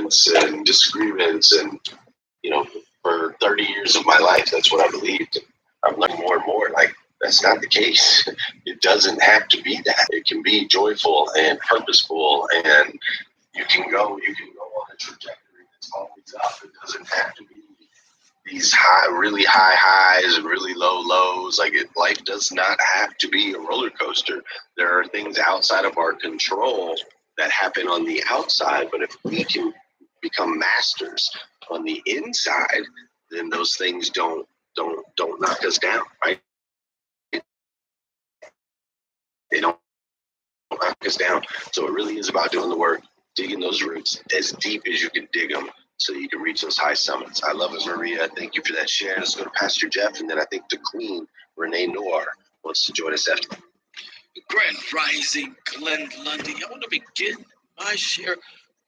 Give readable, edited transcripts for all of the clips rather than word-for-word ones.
arguments and disagreements. And, for 30 years of my life, that's what I believed. I'm learning more and more, like, that's not the case. It doesn't have to be that. It can be joyful and purposeful, and you can go on a trajectory that's always up. It doesn't have to be these really high highs and really low lows. Like, life does not have to be a roller coaster. There are things outside of our control that happen on the outside, but if we can become masters on the inside, then those things don't knock us down, right? They don't knock us down. So it really is about doing the work, digging those roots as deep as you can dig them so you can reach those high summits. I love it, Maria. Thank you for that share. Let's go to Pastor Jeff, and then I think the Queen, Renee Noir, wants to join us after. Grand Rising, Glenn Lundy. I want to begin my share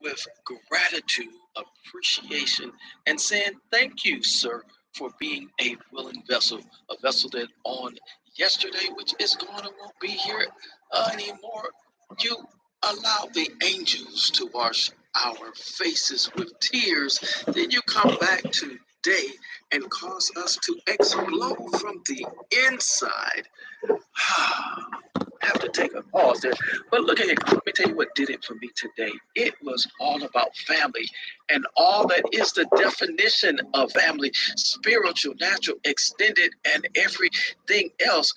with gratitude, appreciation, and saying thank you, sir, for being a willing vessel, a vessel that on yesterday, which is gone and won't be here anymore, you allow the angels to wash our faces with tears. Then you come back today and cause us to explode from the inside. Have to take a pause there. But look at here. Let me tell you what did it for me today. It was all about family and all that is the definition of family, spiritual, natural, extended, and everything else.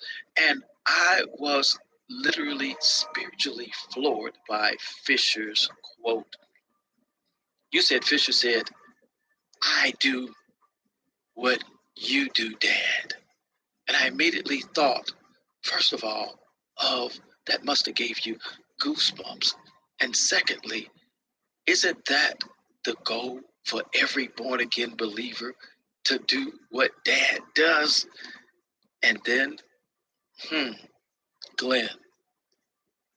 And I was literally spiritually floored by Fisher's quote. Fisher said, I do what you do, Dad. And I immediately thought, first of all, of that must have gave you goosebumps. And secondly, isn't that the goal for every born again believer, to do what Dad does? And then, Glenn,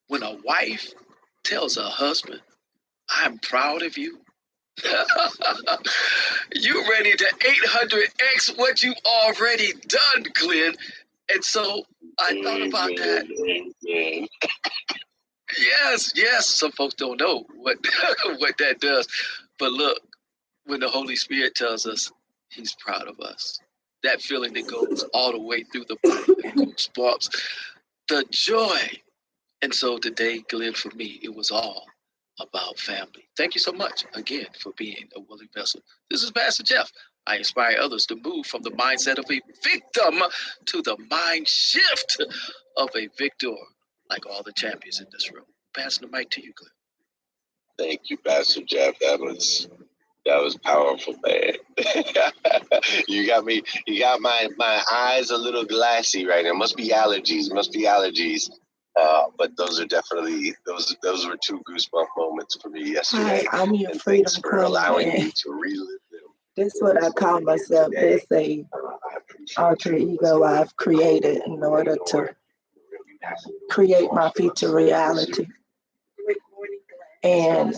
when a wife tells a husband, I'm proud of you, you ready to 800x what you've already done, Glenn. And so I thought about that. Yes. Some folks don't know what what that does. But look, when the Holy Spirit tells us he's proud of us, that feeling that goes all the way through the body, goosebumps, the joy. And so today, Glenn, for me, it was all about family. Thank you so much again for being a willing vessel. This is Pastor Jeff. I inspire others to move from the mindset of a victim to the mind shift of a victor, like all the champions in this room. Passing the mic to you, Glenn. Thank you, Pastor Jeff. That was powerful, man. You got my eyes a little glassy right now. Must be allergies. But those are definitely those were two goosebump moments for me yesterday. Hi, I'm your and freedom thanks for queen, allowing man. me to relive them. This is what I call myself. It's a alter ego I've created in order to create my future reality. And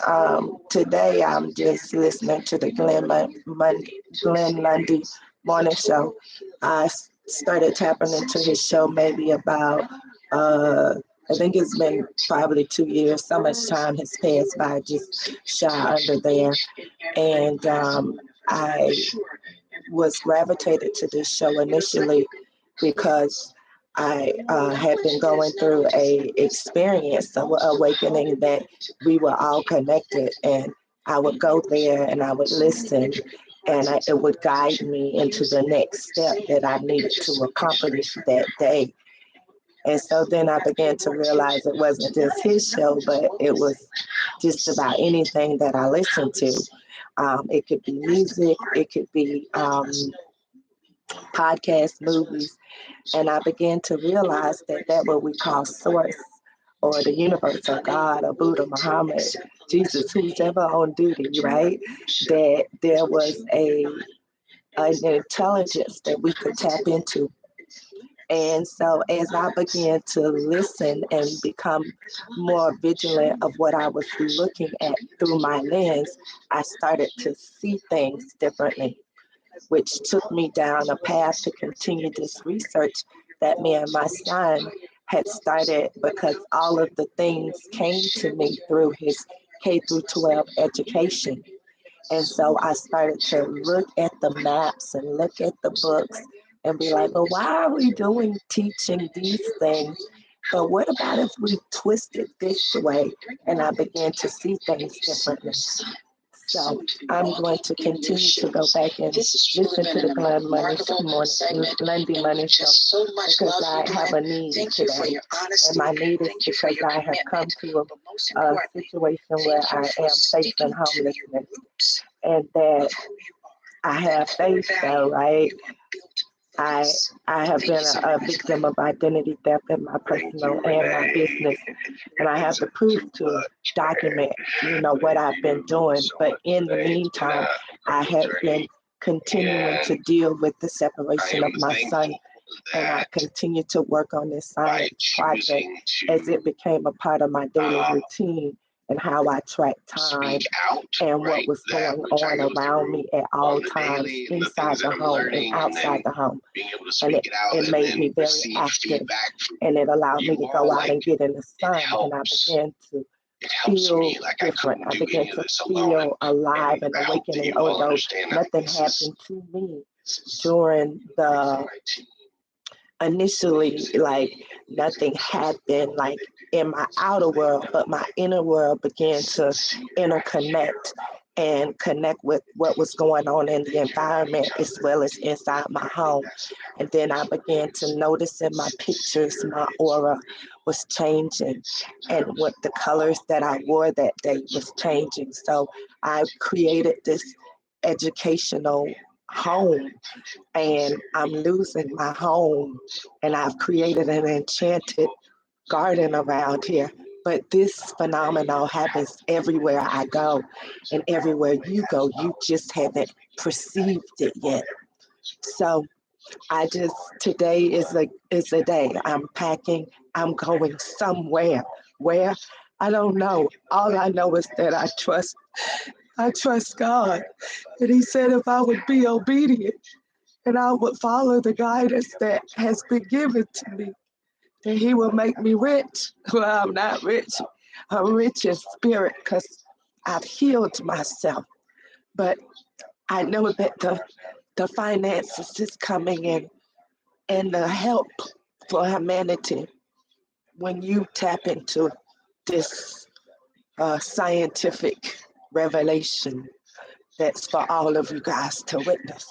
today I'm just listening to the Glenn Lundy morning show. I started tapping into his show maybe about I think it's been probably 2 years. So much time has passed by, just shy under there. And I was gravitated to this show initially because I had been going through a experience, of awakening that we were all connected. And I would go there and I would listen, and it would guide me into the next step that I needed to accomplish that day. And so then I began to realize it wasn't just his show, but it was just about anything that I listened to. It could be music, it could be podcasts, movies. And I began to realize that what we call source, or the universe, or God, or Buddha, Muhammad, Jesus, who's ever on duty, right? That there was an intelligence that we could tap into. And so as I began to listen and become more vigilant of what I was looking at through my lens, I started to see things differently, which took me down a path to continue this research that me and my son had started, because all of the things came to me through his K through 12 education. And so I started to look at the maps and look at the books and be like, well, why are we teaching these things? But what about if we twist it this way? And I began to see things differently. So I'm going to continue to go back and listen to the Lundy Money Show because I have a need today. And my need is because I have come to a situation where I am facing homelessness and that I have faith though, right? I have been a victim of identity theft in my personal and my business, and I have the proof to document, what I've been doing. But in the meantime, I have been continuing to deal with the separation of my son, and I continue to work on this science project as it became a part of my daily routine and how I track time and what was going on around me at all times, inside the home and outside the home. And it made me very active, and it allowed me to go out and get in the sun, and I began to feel different. I began to feel alive and awakening, although nothing happened to me during the initially, like nothing happened like in my outer world, but my inner world began to interconnect and connect with what was going on in the environment as well as inside my home. And then I began to notice in my pictures, my aura was changing, and what the colors that I wore that day was changing. So I created this educational home, and I'm losing my home, and I've created an enchanted garden around here. But this phenomenon happens everywhere I go, and everywhere you go, you just haven't perceived it yet. So today is a day. I'm packing, I'm going somewhere. Where? I don't know. All I know is that I trust God. And he said if I would be obedient and I would follow the guidance that has been given to me, then he will make me rich. Well, I'm not rich. I'm rich in spirit because I've healed myself. But I know that the finances is coming in and the help for humanity when you tap into this scientific revelation that's for all of you guys to witness.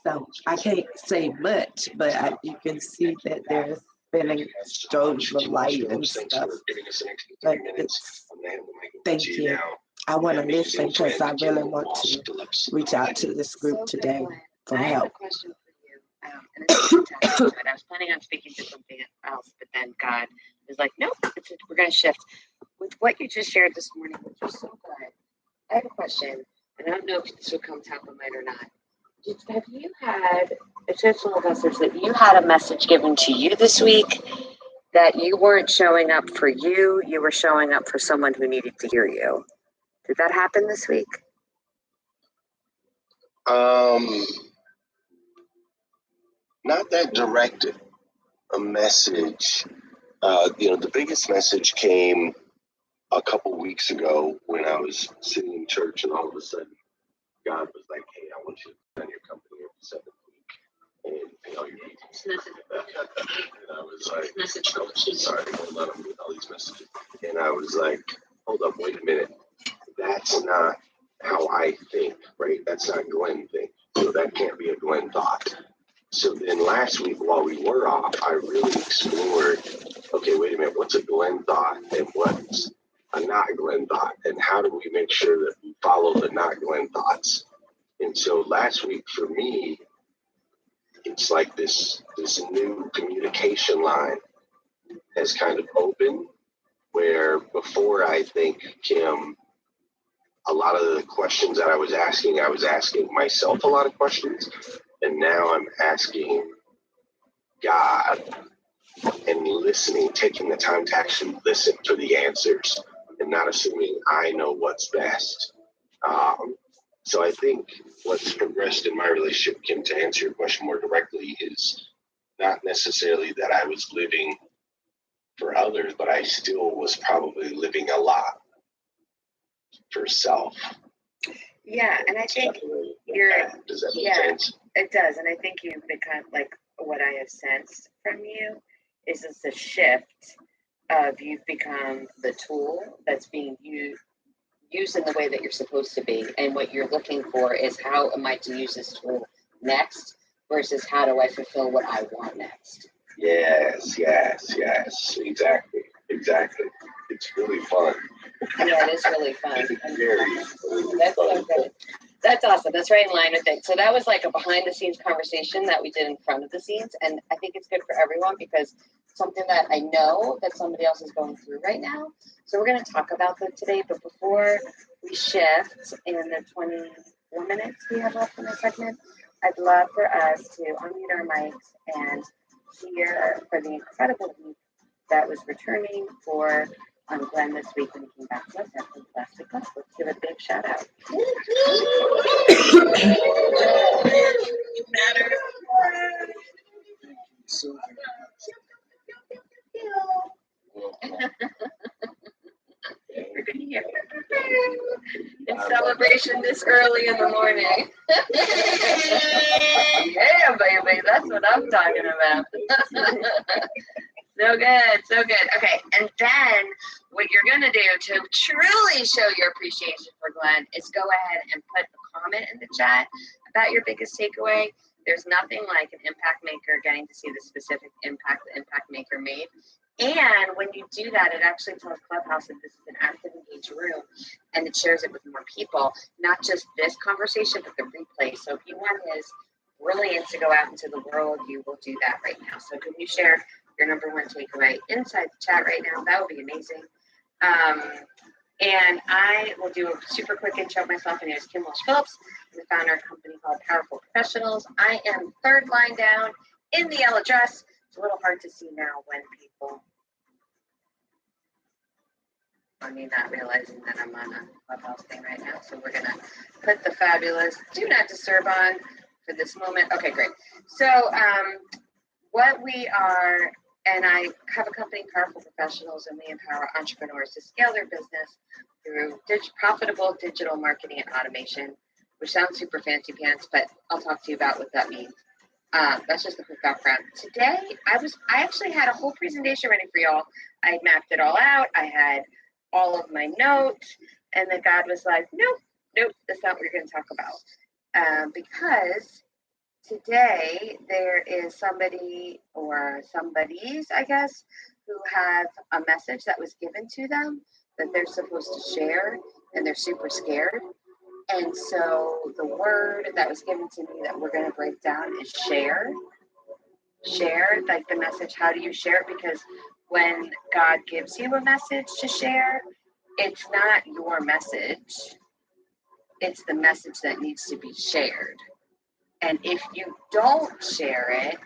So I can't say much, but you can see that there's been strobes of light and stuff. But thank you. I want to listen because I really want to reach out to this group today for help. And I was planning on speaking to something else, but then God was like, nope, we're going to shift. With what you just shared this morning, which was so good, I have a question, and I don't know if this will come top of mind or not. Have you had, it says in the message that you had a message given to you this week that you weren't showing up for you, you were showing up for someone who needed to hear you. Did that happen this week? Not that direct a message. The biggest message came a couple weeks ago when I was sitting in church, and all of a sudden God was like, hey, I want you to put on your company every 7th week and pay all your meetings. And I was like, oh, sorry, hold on, I'm getting all these messages. And I was like, hold up, wait a minute. That's not how I think, right? That's not Glenn think. So that can't be a Glenn thought. So then last week while we were off, I really explored, okay, wait a minute, what's a Glenn thought and what's a not Glenn thought? And how do we make sure that we follow the not Glenn thoughts? And so last week for me, it's like this new communication line has kind of opened, where before, I think, Kim, a lot of the questions that I was asking myself a lot of questions. And now I'm asking God and listening, taking the time to actually listen for the answers and not assuming I know what's best. So I think what's progressed in my relationship, Kim, to answer your question more directly, is not necessarily that I was living for others, but I still was probably living a lot for self. Yeah, and I think Definitely. you're, Does that make yeah, sense? it does. And I think you've become like what I have sensed from you is it's a shift of you've become the tool that's being used in the way that you're supposed to be. And what you're looking for is how am I to use this tool next versus how do I fulfill what I want next. Yes, exactly. It's really fun. Yeah, it is really fun. It's very That's fun. so good. That's awesome. That's right in line with it. So that was like a behind the scenes conversation that we did in front of the scenes. And I think it's good for everyone because something that I know that somebody else is going through right now. So we're going to talk about that today. But before we shift in the 24 minutes we have left in the segment, I'd love for us to unmute our mics and hear for the incredible week that was returning for Glenn this week when he came back to us after the last week. Let's give a big shout out. You matter. So We're going to hear in celebration this early in the morning. Yeah, baby, that's what I'm talking about. So good, so good. Okay, and then what you're gonna do to truly show your appreciation for Glenn is go ahead and put a comment in the chat about your biggest takeaway. There's nothing like an impact maker getting to see the specific impact the impact maker made. And when you do that, it actually tells Clubhouse that this is an active, engaged room, and it shares it with more people. Not just this conversation, but the replay. So if you want his brilliance to go out into the world, you will do that right now. So can you share your number one takeaway inside the chat right now? That would be amazing. And I will do a super quick intro of myself. My name is Kim Walsh-Phillips. I'm the founder of a company called Powerful Professionals. I am third line down in the yellow dress. It's a little hard to see now when people are me not realizing that I'm on a Clubhouse thing right now. So we're going to put the fabulous Do Not Disturb on for this moment. Okay, great. So what we are, and I have a company, Powerful Professionals, and we empower entrepreneurs to scale their business through profitable digital marketing and automation, which sounds super fancy pants, but I'll talk to you about what that means. That's just a quick background. Today, I actually had a whole presentation ready for y'all. I mapped it all out. I had all of my notes, and then God was like, nope, that's not what we're going to talk about. Because today there is somebody or somebody's, I guess, who have a message that was given to them that they're supposed to share, and they're super scared. And so the word that was given to me that we're going to break down is share. Share, like the message, how do you share it? Because when God gives you a message to share, it's not your message. It's the message that needs to be shared. And if you don't share it,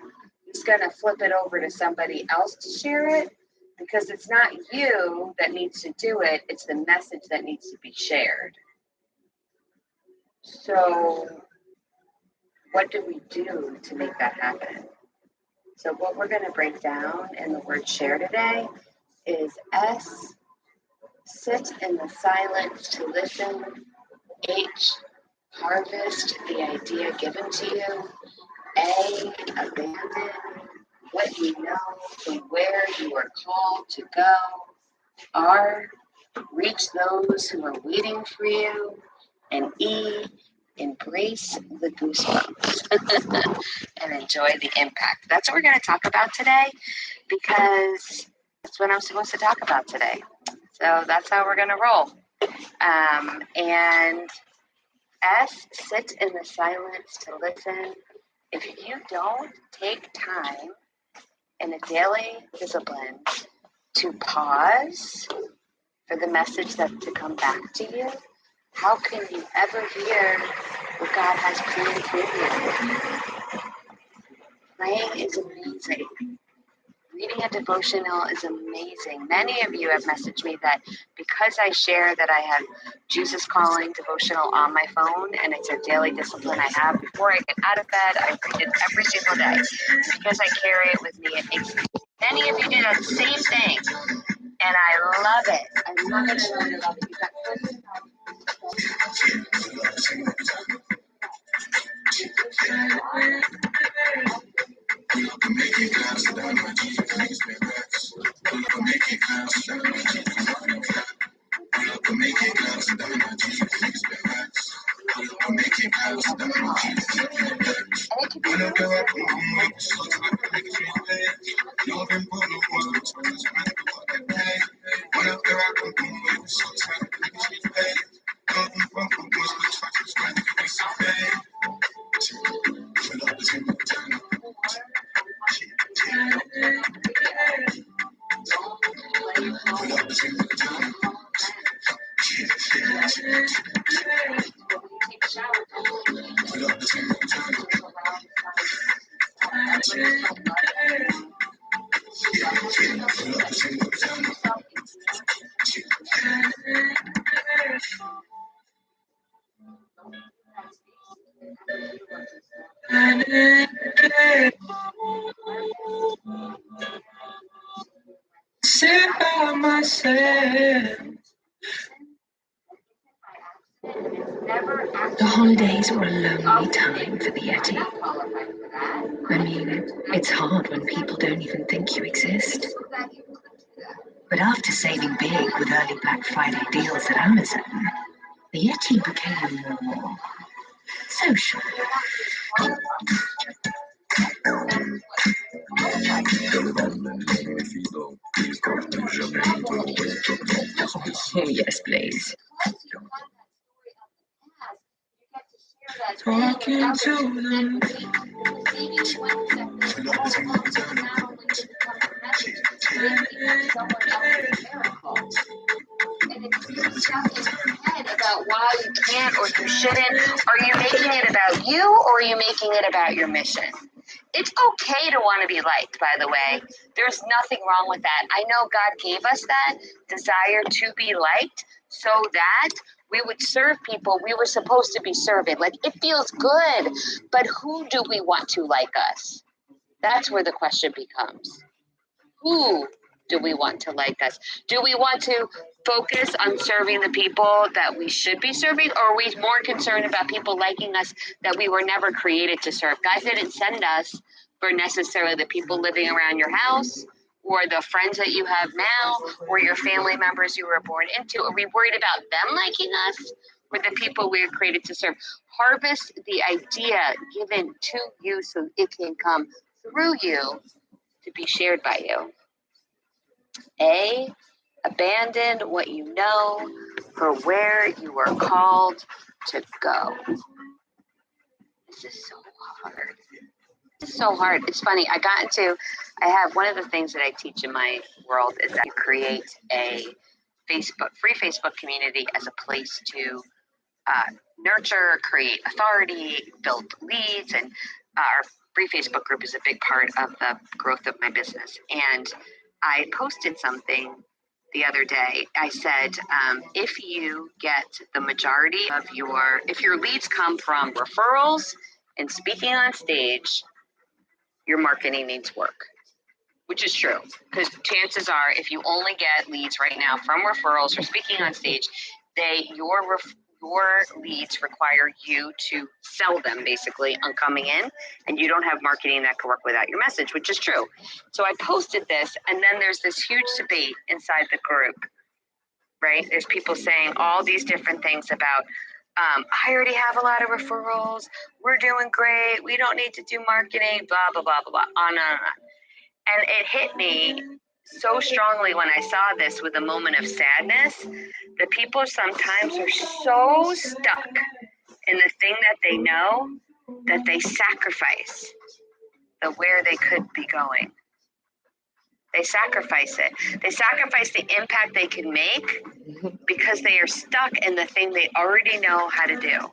he's going to flip it over to somebody else to share it because it's not you that needs to do it. It's the message that needs to be shared. So what do we do to make that happen? So what we're going to break down in the word share today is S, sit in the silence to listen. H, harvest the idea given to you. A, abandon what you know and where you are called to go. R, reach those who are waiting for you. And E, embrace the goosebumps and enjoy the impact. That's what we're going to talk about today because that's what I'm supposed to talk about today. So that's how we're going to roll. And S, sit in the silence to listen. If you don't take time in a daily discipline to pause for the message that to come back to you, how can you ever hear what God has planned for you? Praying is amazing. Reading a devotional is amazing. Many of you have messaged me that because I share that I have Jesus Calling devotional on my phone, and it's a daily discipline I have before I get out of bed, I read it every single day. Because I carry it with me, it makes many of you do that same thing. And I love it. I love it. You got Sit by myself. The holidays were a lonely time for the Yeti. I mean, it's hard when people don't even think you exist. But after saving big with early Black Friday deals at Amazon, the Yeti became more social. Oh, yes, please. Talking to them. About why you can't or you shouldn't. Are you making it about you or are you making it about your mission? It's okay to want to be liked, by the way. There's nothing wrong with that. I know God gave us that desire to be liked so that we would serve people we were supposed to be serving. Like, it feels good, but who do we want to like us? That's where the question becomes. Who do we want to like us? Do we want to focus on serving the people that we should be serving, or are we more concerned about people liking us that we were never created to serve? God didn't send us for necessarily the people living around your house or the friends that you have now or your family members you were born into. Are we worried about them liking us or the people we were created to serve? Harvest the idea given to you so it can come through you to be shared by you. Abandon what you know for where you are called to go. This is so hard. It's so hard. It's funny. I have one of the things that I teach in my world is that you create a free Facebook community as a place to nurture, create authority, build leads, and our free Facebook group is a big part of the growth of my business. And I posted something the other day. I said, if you get the majority of if your leads come from referrals and speaking on stage, your marketing needs work, which is true. Because chances are, if you only get leads right now from referrals or speaking on stage, your leads require you to sell them basically on coming in, and you don't have marketing that can work without your message, which is true. So I posted this, and then there's this huge debate inside the group, right? There's people saying all these different things about, I already have a lot of referrals, we're doing great, we don't need to do marketing, blah, blah, blah, blah, blah, on and on. And it hit me so strongly when I saw this with a moment of sadness. The people sometimes are so stuck in the thing that they know that they sacrifice where they could be going. They sacrifice it. They sacrifice the impact they can make because they are stuck in the thing they already know how to do.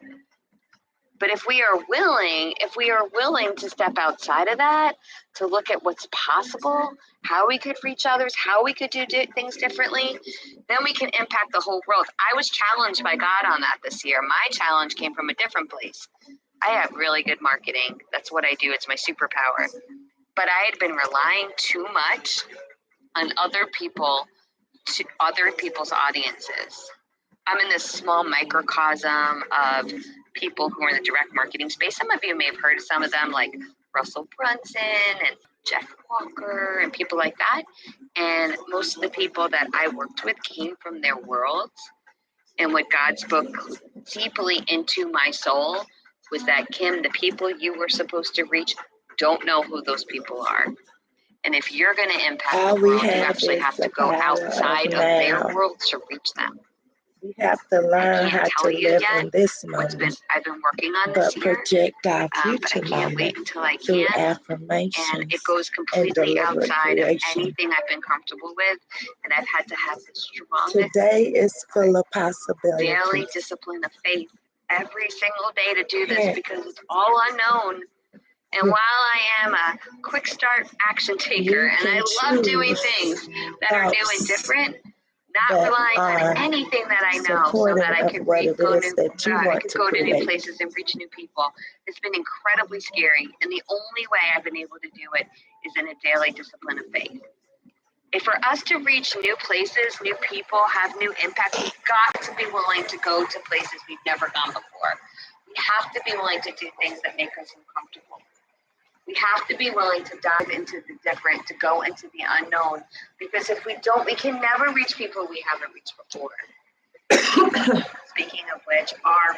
But if we are willing to step outside of that, to look at what's possible, how we could reach others, how we could do things differently, then we can impact the whole world. I was challenged by God on that this year. My challenge came from a different place. I have really good marketing. That's what I do. It's my superpower. But I had been relying too much on other people's audiences. I'm in this small microcosm of people who are in the direct marketing space. Some of you may have heard of some of them, like Russell Brunson and Jeff Walker and people like that. And most of the people that I worked with came from their worlds. And what God spoke deeply into my soul was that, Kim, the people you were supposed to reach don't know who those people are. And if you're going to impact the world, you actually have to go outside of their world to reach them. We have to learn how to live in this moment, I've been working on but this year, project our but I future can't moment wait until I through can. affirmations And it goes completely deliberate outside of creation. anything I've been comfortable with. And I've had to have the strongest Today is full of daily possibilities. discipline of faith every single day to do this, because it's all unknown. And while I am a quick start action taker, and I love doing things that are new and different, not relying on anything that I know, so that I could go to new places and reach new people, it's been incredibly scary. And the only way I've been able to do it is in a daily discipline of faith. If for us to reach new places, new people, have new impact, we've got to be willing to go to places we've never gone before. We have to be willing to do things that make us uncomfortable. We have to be willing to dive into the different, to go into the unknown, because if we don't, we can never reach people we haven't reached before. Speaking of which,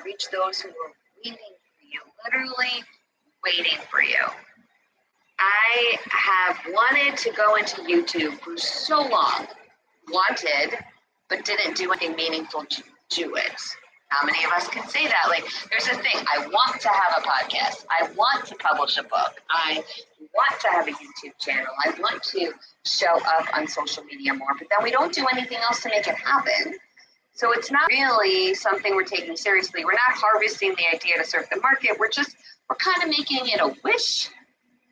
reach those who are waiting for you, literally waiting for you. I have wanted to go into YouTube for so long, but didn't do anything meaningful to do it. How many of us can say that? Like, there's a thing, I want to have a podcast. I want to publish a book. I want to have a YouTube channel. I want to show up on social media more, but then we don't do anything else to make it happen. So it's not really something we're taking seriously. We're not harvesting the idea to serve the market. We're kind of making it a wish.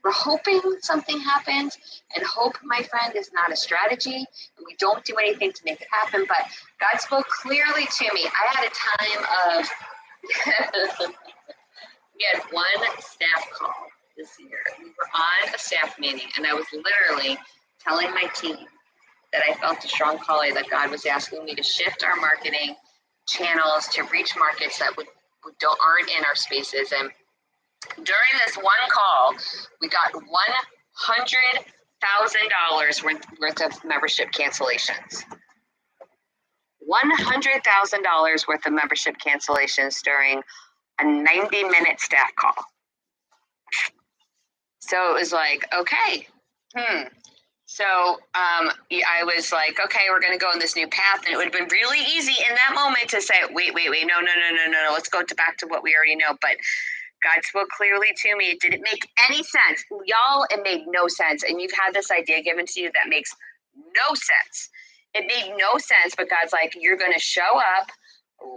We're hoping something happens, and hope, my friend, is not a strategy, and we don't do anything to make it happen. But God spoke clearly to me. I had a time of, we had one staff call this year. We were on a staff meeting, and I was literally telling my team that I felt a strong calling that God was asking me to shift our marketing channels to reach markets that aren't in our spaces. And during this one call, we got $100,000 worth of membership cancellations. $100,000 worth of membership cancellations during a 90-minute staff call. So it was like, okay, So I was like, okay, we're going to go in this new path. And it would have been really easy in that moment to say, wait, no, let's go back to what we already know. But God spoke clearly to me. It didn't make any sense. Y'all, it made no sense. And you've had this idea given to you that makes no sense. It made no sense, but God's like, you're going to show up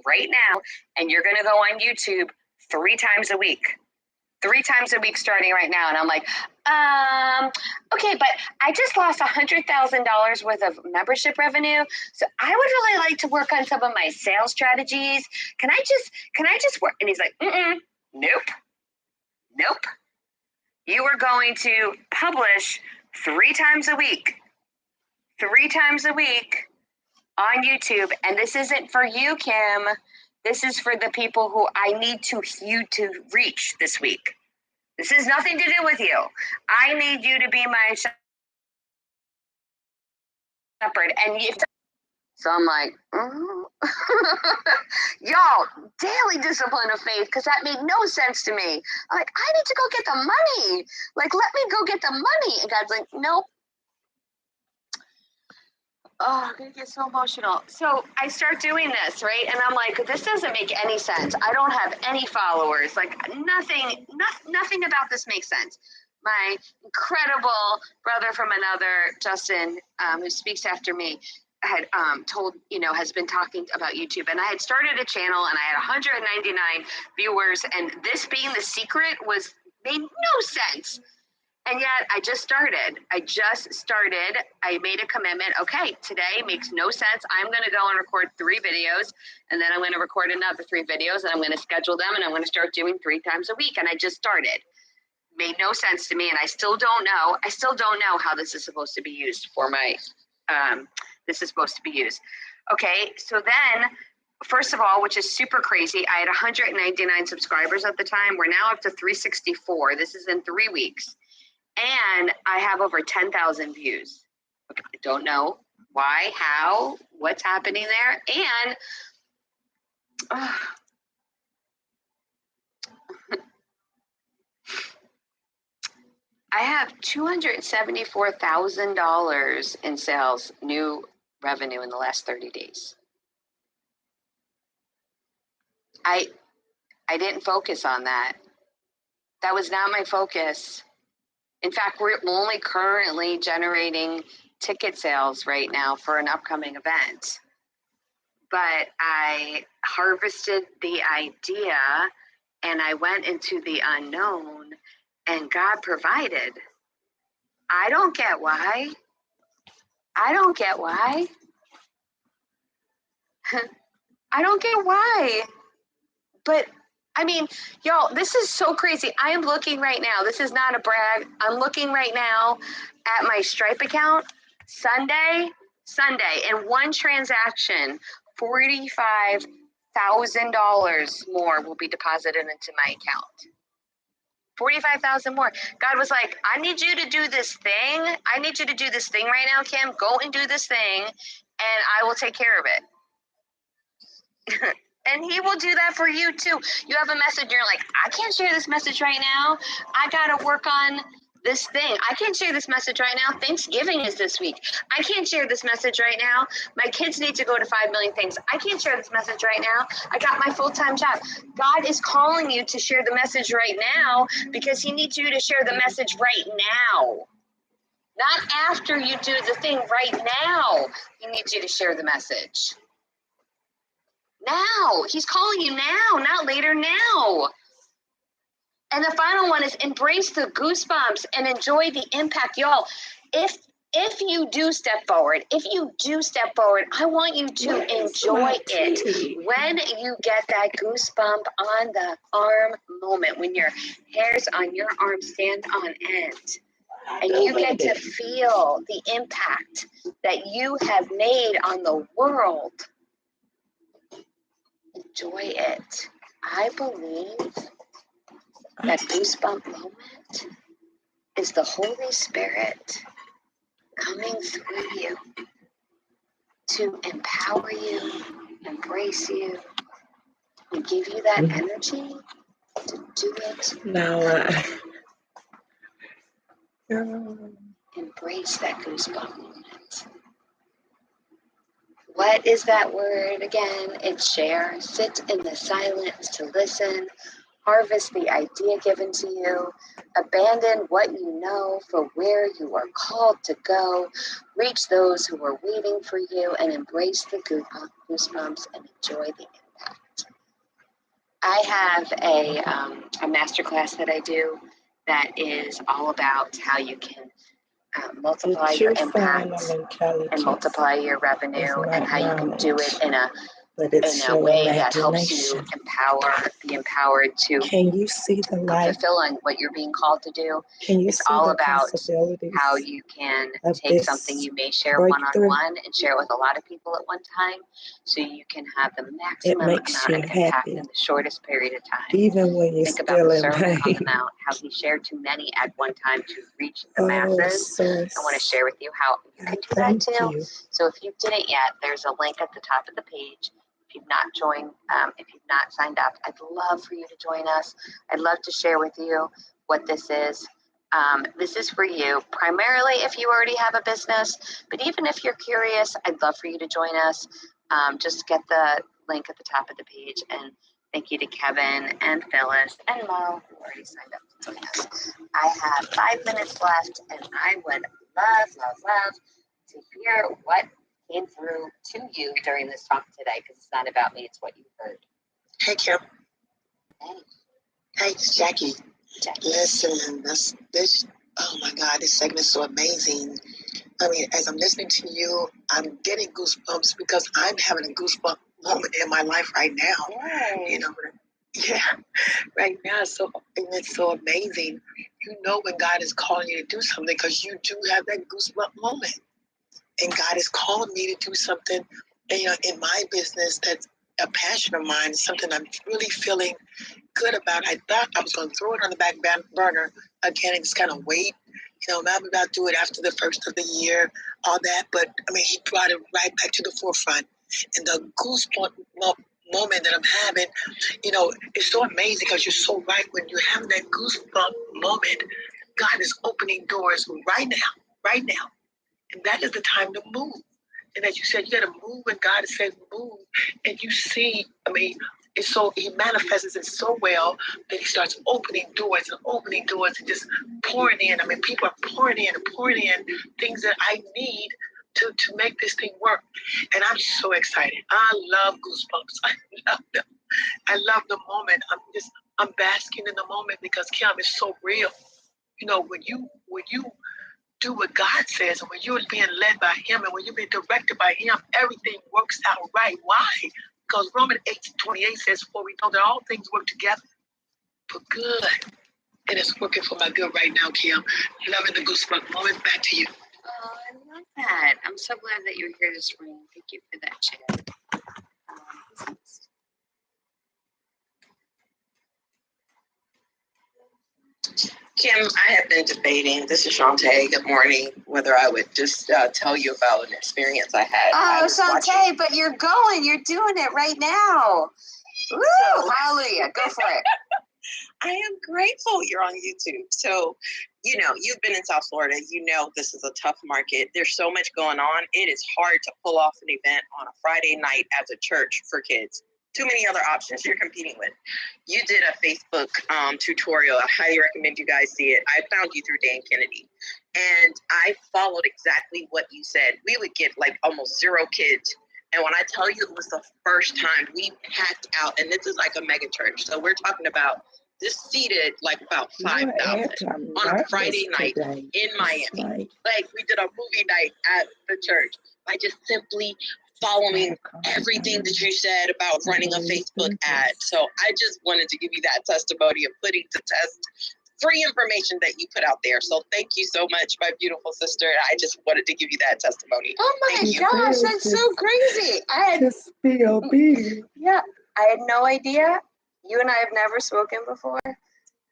right now, and you're going to go on YouTube 3 times a week. 3 times a week starting right now. And I'm like, okay, but I just lost $100,000 worth of membership revenue. So I would really like to work on some of my sales strategies. Can I just work? And he's like, nope. You are going to publish 3 times a week. 3 times a week on YouTube. And this isn't for you, Kim. This is for the people who I need you to reach this week. This has nothing to do with you. I need you to be my shepherd. So I'm like, y'all, daily discipline of faith, because that made no sense to me. I'm like, I need to go get the money. Like, let me go get the money. And God's like, nope. Oh, I'm going to get so emotional. So I start doing this, right? And I'm like, this doesn't make any sense. I don't have any followers. Like, nothing about this makes sense. My incredible brother from another, Justin, who speaks after me, had has been talking about YouTube. And I had started a channel, and I had 199 viewers. And this being the secret made no sense. And yet I just started. I made a commitment. Okay, today makes no sense. I'm going to go and record 3 videos, and then I'm going to record another 3 videos, and I'm going to schedule them, and I'm going to start doing 3 times a week. And I just started. Made no sense to me, and I still don't know how this is supposed to be used for my, this is supposed to be used. Okay, so then first of all, which is super crazy, I had 199 subscribers at the time. We're now up to 364. This is in 3 weeks. And I have over 10,000 views. Okay, I don't know why, how, what's happening there. And I have $274,000 in sales, new revenue in the last 30 days. I didn't focus on that. That was not my focus. In fact, we're only currently generating ticket sales right now for an upcoming event. But I harvested the idea and I went into the unknown and God provided. I don't get why. I don't get why. I don't get why. But I mean, y'all, this is so crazy. I am looking right now. This is not a brag. I'm looking right now at my Stripe account. Sunday, in one transaction, $45,000 more will be deposited into my account. 45,000 more. God was like, I need you to do this thing. I need you to do this thing right now, Kim. Go and do this thing, and I will take care of it. And he will do that for you too. You have a message, you're like, I can't share this message right now. I got to work on this thing. I can't share this message right now. Thanksgiving is this week. I can't share this message right now. My kids need to go to 5 million things. I can't share this message right now. I got my full-time job. God is calling you to share the message right now because he needs you to share the message right now. Not after you do the thing, right now. He needs you to share the message. Now. He's calling you now, not later, now. And the final one is embrace the goosebumps and enjoy the impact. Y'all, if you do step forward, I want you to enjoy it. When you get that goosebump on the arm moment, when your hairs on your arm stand on end, and you get to feel the impact that you have made on the world, enjoy it. I believe that goosebump moment is the Holy Spirit coming through you to empower you, embrace you, and give you that energy to do it. Embrace that goosebump moment. What is that word again? It's share. Sit in the silence to listen. Harvest the idea given to you. Abandon what you know for where you are called to go. Reach those who are waiting for you and embrace the goosebumps and enjoy the impact. I have a masterclass that I do that is all about how you can multiply your impact and multiply your revenue and how you can do it in a way that helps you empower, be empowered to fulfill on what you're being called to do. It's all about how you can take something you may share one-on-one and share it with a lot of people at one time, so you can have the maximum amount of impact in the shortest period of time. Even when you're Think about the Sermon on the Mount, how he shared too many at one time to reach the masses. I want to share with you how you can do that too. So if you didn't yet, there's a link at the top of the page. If you've not joined, if you've not signed up, I'd love for you to join us. I'd love to share with you what this is. This is for you, primarily if you already have a business, but even if you're curious, I'd love for you to join us. Just get the link at the top of the page. And thank you to Kevin and Phyllis and Mo who already signed up to join us. I have 5 minutes left, and I would love to hear what came through to you during this talk today, because it's not about me, it's what you heard. Hey, Kim. Hey. Hey, it's Jackie. Listen, this, oh my God, this segment is so amazing. I mean, as I'm listening to you, I'm getting goosebumps because I'm having a goosebump moment in my life right now. Yay. You know, yeah, right now. So it's so amazing. You know when God is calling you to do something because you do have that goosebump moment. And God is calling me to do something, you know, in my business that's a passion of mine. It's something I'm really feeling good about. I thought I was going to throw it on the back burner again and just kind of wait. Maybe I'll do it after the first of the year, all that. But I mean, he brought it right back to the forefront. And the goosebump moment that I'm having, it's so amazing because you're so right. When you have that goosebump moment, God is opening doors right now. And that is the time to move. And as you said, you got to move when God says move. And you see, I mean, he manifests it so well that he starts opening doors and just pouring in. I mean, people are pouring in things that I need to make this thing work. And I'm so excited. I love goosebumps. I love them. I love the moment. I'm basking in the moment because Kim is so real. When you do what God says, and when you're being led by him, and when you're being directed by him, everything works out right. Why? Because Romans 8:28 says, for we know that all things work together for good. And it's working for my good right now, Kim. Loving the goosebump moment. Back to you. Oh, I love that. I'm so glad that you're here this morning. Thank you for that, Chad. Who's next? Kim, I have been debating, this is Shantae, good morning, whether I would just tell you about an experience I had. Oh, Shantae, but you're doing it right now. Woo, so, hallelujah, go for it. I am grateful you're on YouTube. So, you've been in South Florida. This is a tough market. There's so much going on. It is hard to pull off an event on a Friday night as a church for kids. Too many other options you're competing with. You did a Facebook tutorial. I highly recommend you guys see it. I found you through Dan Kennedy. And I followed exactly what you said. We would get almost 0 kids. And when I tell you it was the first time we packed out, and this is like a mega church. So we're talking about this seated about 5,000 on a Friday night in Miami. We did a movie night at the church by just simply following everything that you said about running a Facebook ad. So I just wanted to give you that testimony of putting to test free information that you put out there. So thank you so much, my beautiful sister. I just wanted to give you that testimony. Oh my gosh, that's so crazy. Yeah, I had no idea. You and I have never spoken before.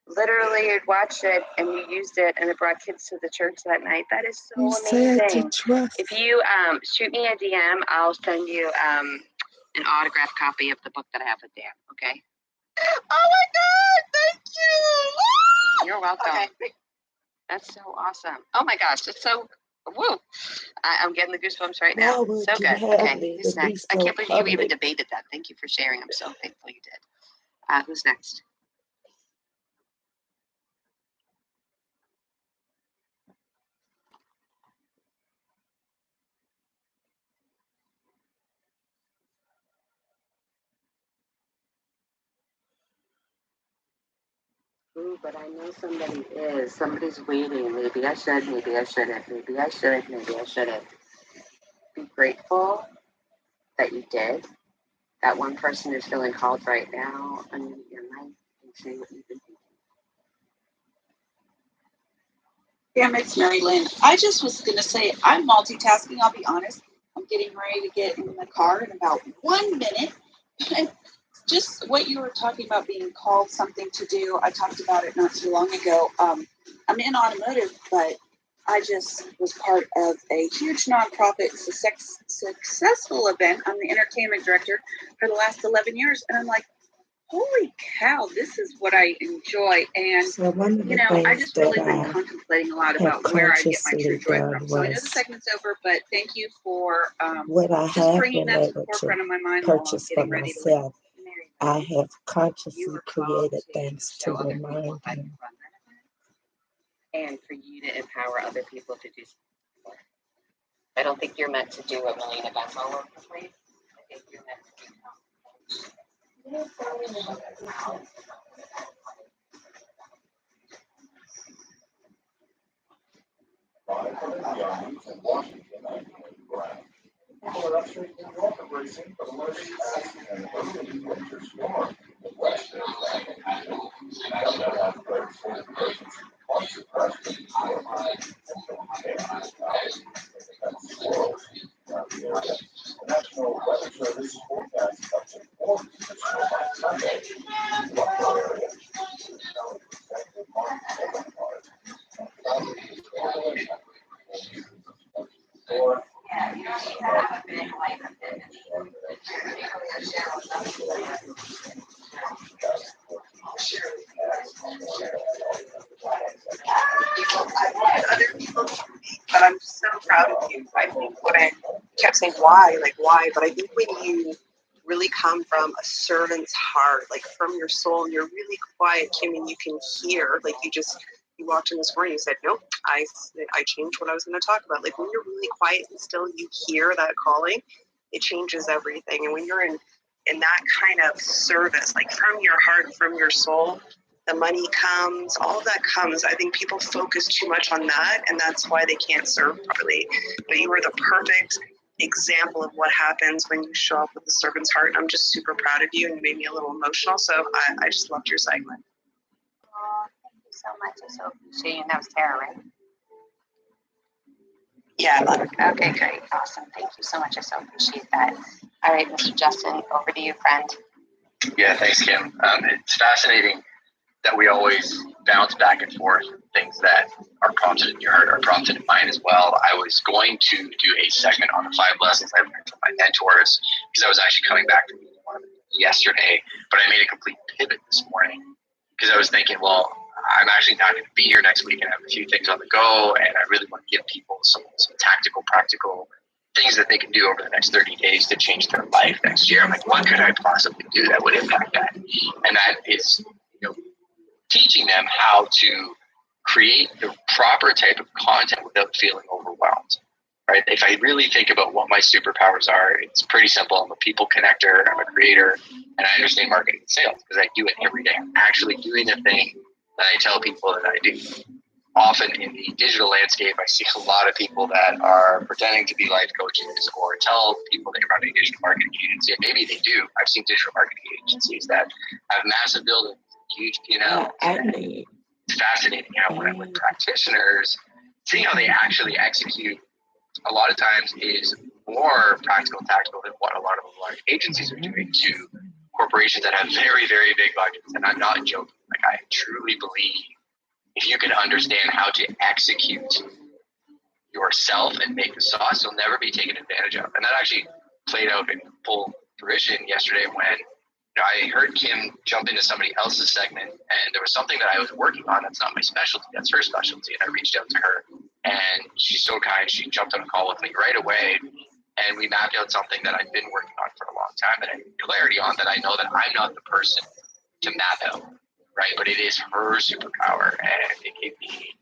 Literally, you'd watched it and you used it, and it brought kids to the church that night. That is so amazing. If you shoot me a DM, I'll send you an autographed copy of the book that I have with Dan. Okay? Oh my God! Thank you. You're welcome. Okay. That's so awesome. Oh my gosh, that's so. Woo! I'm getting the goosebumps right now. So good. Okay, who's next? I can't believe you even debated that. Thank you for sharing. I'm so thankful you did. Who's next? Ooh, but I know somebody is. Somebody's waiting. Maybe I should. Maybe I shouldn't. Maybe I should. Maybe I shouldn't. Be grateful that you did. That one person is feeling called right now. Unmute your mic and say what you've been thinking. Yeah, it's Mary Lynn. I just was going to say, I'm multitasking, I'll be honest. I'm getting ready to get in the car in about 1 minute. Just what you were talking about being called something to do, I talked about it not too long ago. I'm in automotive, but I just was part of a huge nonprofit successful event. I'm the entertainment director for the last 11 years. And I'm like, holy cow, this is what I enjoy. And, So I just really been contemplating a lot about where I get my true joy from. So I know the segment's over, but thank you for what I just have bringing been that to the able forefront to of my mind while I'm purchase for getting ready to myself. I have consciously created things to remind me. And for you to empower other people to do something. I don't think you're meant to do a million events all over the place. I think you're meant to Other people, but I'm so proud of you. I think when I kept saying why, but I think when you really come from a servant's heart, like from your soul, and you're really quiet, Kim, and you can hear, you walked in this morning, you said, nope, I changed what I was going to talk about. Like when you're really quiet and still you hear that calling, it changes everything. And when you're in that kind of service, like from your heart, from your soul, the money comes, all of that comes. I think people focus too much on that, and that's why they can't serve properly. But you are the perfect example of what happens when you show up with the servant's heart. I'm just super proud of you, and you made me a little emotional. So I just loved your segment. Oh, thank you so much. I so appreciate you. And that was Tara, right? Yeah, I love it. Okay, great. Awesome. Thank you so much. I so appreciate that. All right, Mr. Justin, over to you, friend. Yeah, thanks, Kim. It's fascinating that we always bounce back and forth. Things that are prompted in your heart are prompted in mine as well. I was going to do a segment on the 5 lessons I learned from my mentors because I was actually coming back from one yesterday, but I made a complete pivot this morning because I was thinking, well, I'm actually not going to be here next week and I have a few things on the go, and I really want to give people some tactical, practical things that they can do over the next 30 days to change their life next year. I'm like, what could I possibly do that would impact that? And that is, teaching them how to create the proper type of content without feeling overwhelmed, right? If I really think about what my superpowers are, it's pretty simple. I'm a people connector, I'm a creator, and I understand marketing and sales because I do it every day. I'm actually doing the thing that I tell people that I do. Often in the digital landscape, I see a lot of people that are pretending to be life coaches or tell people they run a digital marketing agency, and maybe they do. I've seen digital marketing agencies that have massive buildings, huge P&L. It's fascinating how when I'm with practitioners, seeing how they actually execute a lot of times is more practical and tactical than what a lot of large agencies are doing to corporations that have very, very big budgets. And I'm not joking. Like, I truly believe if you can understand how to execute yourself and make the sauce, you'll never be taken advantage of. And that actually played out in full fruition yesterday when I heard Kim jump into somebody else's segment, and there was something that I was working on that's not my specialty, that's her specialty. And I reached out to her, and she's so kind. She jumped on a call with me right away, and we mapped out something that I've been working on for a long time that I have clarity on, that I know that I'm not the person to map out, right? But it is her superpower, and it gave me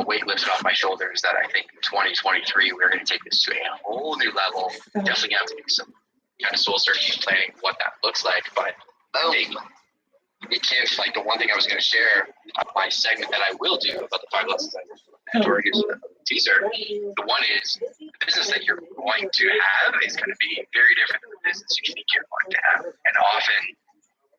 weight lifted off my shoulders that I think in 2023 we're going to take this to a whole new level. Definitely have to do some kind of soul searching and planning what that looks like. But it can't, like, the one thing I was going to share on my segment that I will do about the 5 lessons I learned from a mentor, here's a teaser. The one is the business that you're going to have is going to be very different than the business you think you're going to have. And often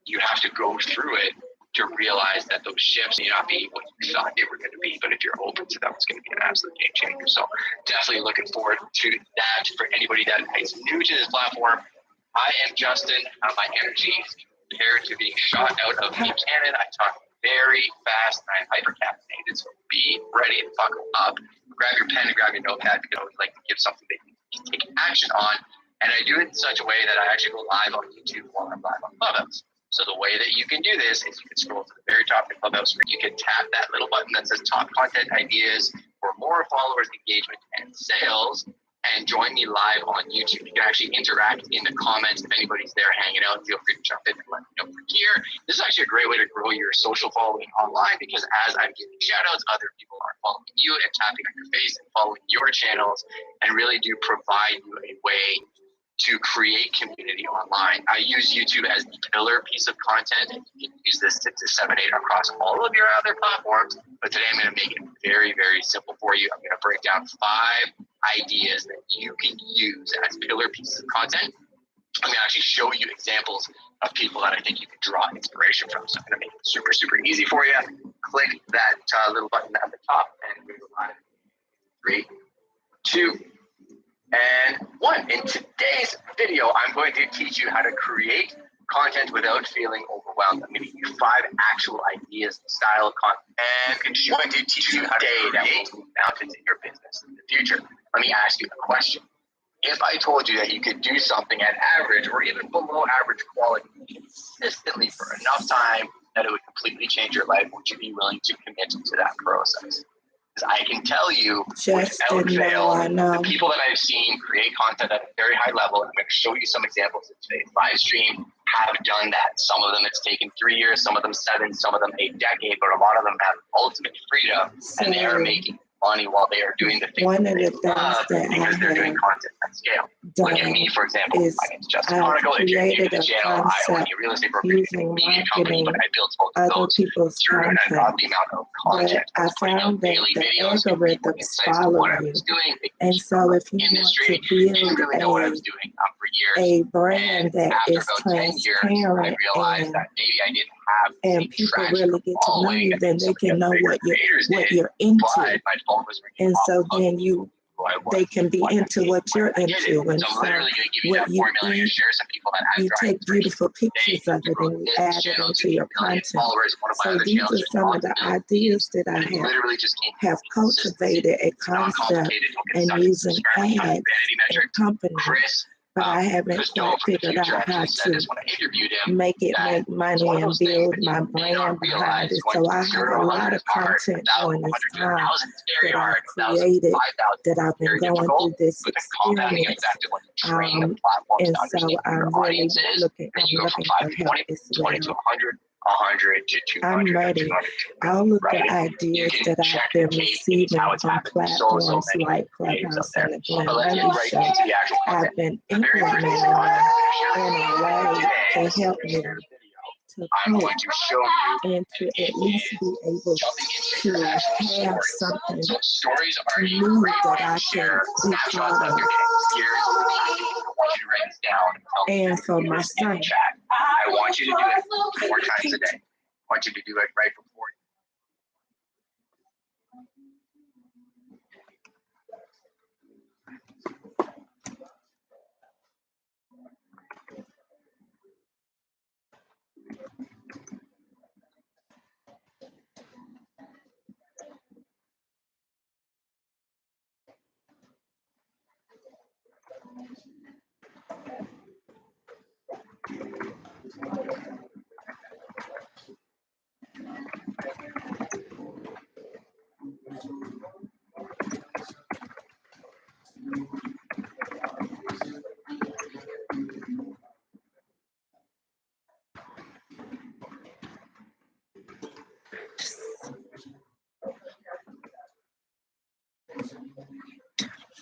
you have to go through it to realize that those shifts may not be what you thought they were going to be, but if you're open to them, it's going to be an absolute game changer. So definitely looking forward to that. For anybody that is new to this platform, I am Justin. My energy is compared to being shot out of a cannon. I talk very fast and I'm hyper caffeinated, so be ready to buckle up. Grab your pen and grab your notepad because I always like to give something that you can take action on. And I do it in such a way that I actually go live on YouTube while I'm live on Clubhouse. So the way that you can do this is you can scroll to the very top of the Clubhouse screen. You can tap that little button that says Top Content Ideas for more followers, engagement, and sales, and join me live on YouTube. You can actually interact in the comments. If anybody's there hanging out, feel free to jump in and let me know from here. This is actually a great way to grow your social following online, because as I'm giving shout outs, other people are following you and tapping on your face and following your channels, and really do provide you a way to create community online. I use YouTube as the pillar piece of content, and you can use this to disseminate across all of your other platforms. But today I'm going to make it very, very simple for you. I'm going to break down 5 ideas that you can use as pillar pieces of content. I'm going to actually show you examples of people that I think you can draw inspiration from. So I'm going to make it super, super easy for you. Click that little button at the top, and we go live. 3, 2, and 1. In today's video, I'm going to teach you how to create content without feeling overwhelmed. I'm going to give you 5 actual ideas, the style of content, and going to teach you how to create mountains in your business in the future. Let me ask you a question. If I told you that you could do something at average or even below average quality consistently for enough time that it would completely change your life, would you be willing to commit to that process? Because I can tell you, without fail, the people that I've seen create content at a very high level, and I'm going to show you some examples of today's live stream, have done that. Some of them it's taken 3 years, some of them 7, some of them a decade, but a lot of them have ultimate freedom, and they are making money while they are doing the things One of they the things love that because they're doing content at scale. Look at me, for example. is My name's Justin I Conical. If you're new to created the a channel, I own concept a real estate brokerage using media company, marketing but I built both of other those people's through an content. ungodly amount of content. But I Putting out found that daily the videos, giving people algorithms insights to follow what I you. was doing. And so if you want Industry, to build didn't really know what I was doing for years. a brand that After is about 10 years, I transparent realized and that maybe I didn't have and the people traction really get to know following you, then that they some of can the know bigger what creators did, you're into. but my phone was ringing And off so the hook. then they can be into what you're into. And So I'm so literally going to give you what that you formula. I'm going to eat, share some people that have you drive take beautiful pictures of it grow and you this add it channel into to your 1 million content. followers. One of my So other these channels are some of the ideas that I and it have literally just came cultivated a It's not concept complicated. Don't get and stuck in using subscribing ads vanity and metrics. companies, Chris, but I haven't Chris quite Dole from the figured future out how actually said to this when I interviewed him. make it that make money it's one of and those things build that my you may not brand behind realize it. going So I from 0 have to a 100 lot is of hard. content 1,000, during this 100 to time 1,000 is very that hard. I've 1,000 to created 5,000 that I've is been very going difficult. through this But the compounding experience. effect of when you train the platforms And to so understand who I'm your really audience is, looking, then I'm you go from looking 5 for to help 20, as 20 to well. 100, 100 to 200, I'm ready. 200 to All of right? the You ideas can that I've check been the tape, and it's receiving how it's from happened. There's so platforms many like caves up Clubhouse there. and the Glenn But let's get Lundy right Show, into the actual content. I've been The very first piece implementing of content them I'm in going to a share with you way today to help is me share the video. to I'm cope going to show you and to it at least is be able jumping into to your actual have stories. something So stories are a new great way that I to share can be snapshots proud of of. your day. Here's I want you to write this down and tell me And for my this in son, the chat. I want you to do it 4 times a day. I want you to do it right before you.